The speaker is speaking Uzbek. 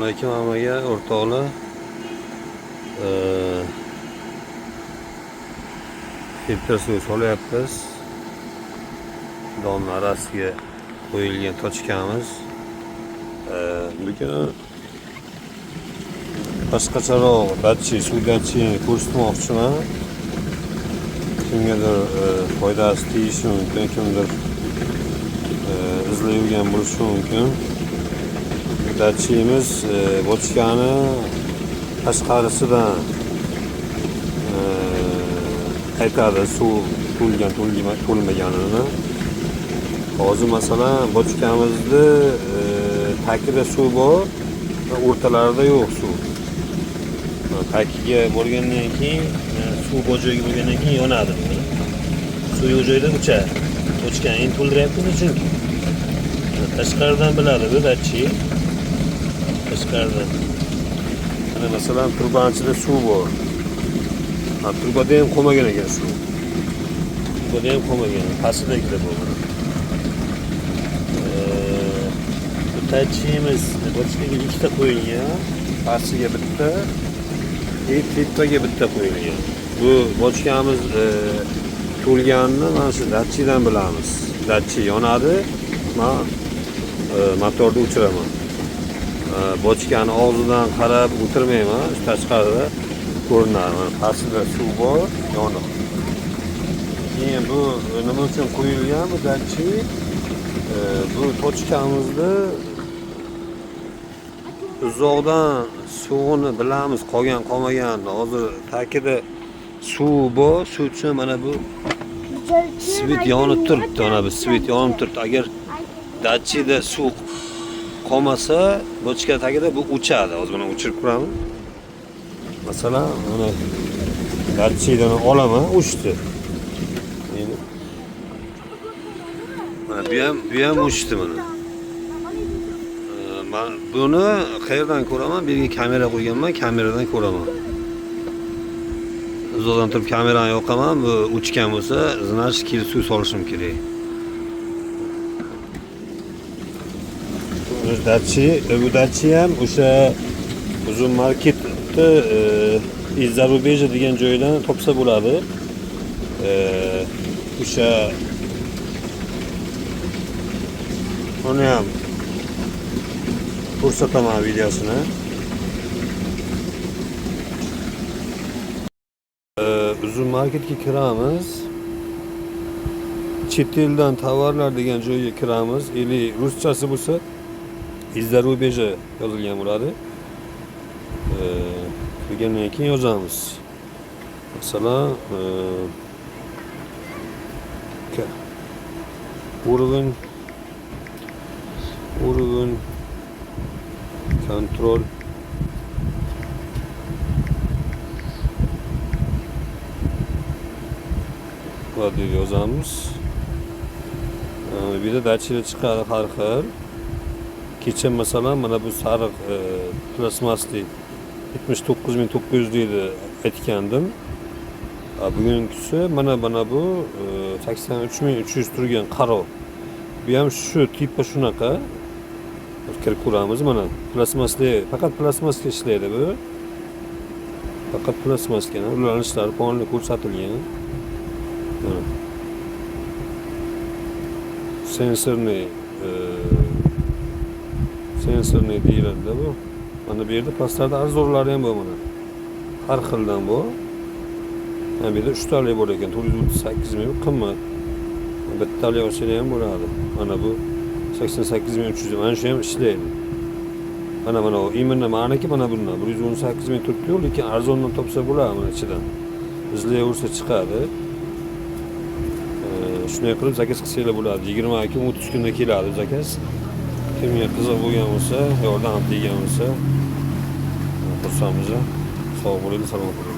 Assalomualaikum hammaga o'rtoqlar. Filtr suv solyapmiz. Donna arasiga qo'yilgan tochkamiz. Bugun boshqacharoq suv datchigini ko'rsatmoqchiman. Kimgadir foydasi tegishi mumkin, kimdir izlab yurgan bo'lishi mumkin. Datchigimiz bochkani tashqarisidan aytadi suv to'lmaganini. Hozir masalan bochkamizda tagida suv bor, o'rtalarida yo'q suv. Tagiga borgandan keyin suv bu joyga bo'lgandan keyin yonadi. Suv u joyda o'chadi. Bochkani endi to'ldiryapmiz chunki tashqaridan biladi bu datchig. Tashqaridan. Mana masalan turbani ichida suv bor. Turbada ham qolmagan ekan suv. Turbada ham qolmagan, pastida bo'lgan. Bu datchigimiz bochkaga ikkita qo'yilgan, pastiga bitta, tepaga bitta qo'yilgan. Bu bochkamiz to'lganini mana shu datchigdan bilamiz. Datchig yonadi, men motorni o'chiraman. Bochkani og'zidan qarab o'tirmayman, tashqarida ko'rinadi. Pastida suv bor, yoniq. Keyin bu nima uchun qo'yilgan bu datchig? Bu tochkamizda uzoqdan suvini bilamiz, qolmaganini. Hozir tagida suv bor, shu uchun mana bu svit yonib turibdi. Mana bu svit yonib turibdi. Agar datchigda suv qolmasa, bochka tagida bu o'chadi. Hozir buni o'chirib ko'ramiz. Masalan, mana datchigdan olaman, o'chdi. Endi mana bu ham o'chdi mana. Men buni qayerdan ko'raman? Bu yerga kamera qo'yganman, kameradan ko'raman. Uzoqdan turib kamerani yoqaman, bu o'chgan bo'lsa, значит, kelib suv solishim kerak. Bu datchig ham o'sha uzun marketda iz-za rubeja degan joydan topsa bo'ladi. O'sha uni ham ko'rsataman videosini. Uzun marketga kiramiz. Chet eldan tovarlar degan joyga kiramiz. Ili ruschasi bo'lsa iz-za rubeja yozilgan bo'ladi. Kirgandan keyin yozamiz. Masalan, urugun kontrol va deb yozamiz. Bir de datchiglar chiqadi har xil. Kecha masalan mana bu sariq plasmasli 79900 deydi aytgandim. Bugünkisi mana bu 83300 turgan qaro. Bu ham shu tipa shunaqa. Kirib ko'ramiz mana. Plasmasli, faqat plasmaska ishlaydi bu. Faqat plasmaska, ulanishlar qonli ko'rsatilgan. Mana. Sensorni deyiladi bu. Mana bu yerda pastlarda arzorlari ham bor mana. Har xildan bor. Mana bu yerda 3 tali bor ekan, 438 ming qimmat. Bittali olsalar ham bo'ladi. Mana bu 88300. Mana shu ham ishlaydi. Mana o imini maniki mana bundan 118 ming turibdi, lekin arzondan topsa bo'ladi mana ichidan. Izlayversa chiqadi. Shunday qilib zakaz qilsanglar bo'ladi. 22-30 kunda keladi zakaz. Kimga qiziq bo'lgan bo'lsa, yordam teggan bo'lsa, xursandmiz. Sog' bo'ling, salomat bo'ling.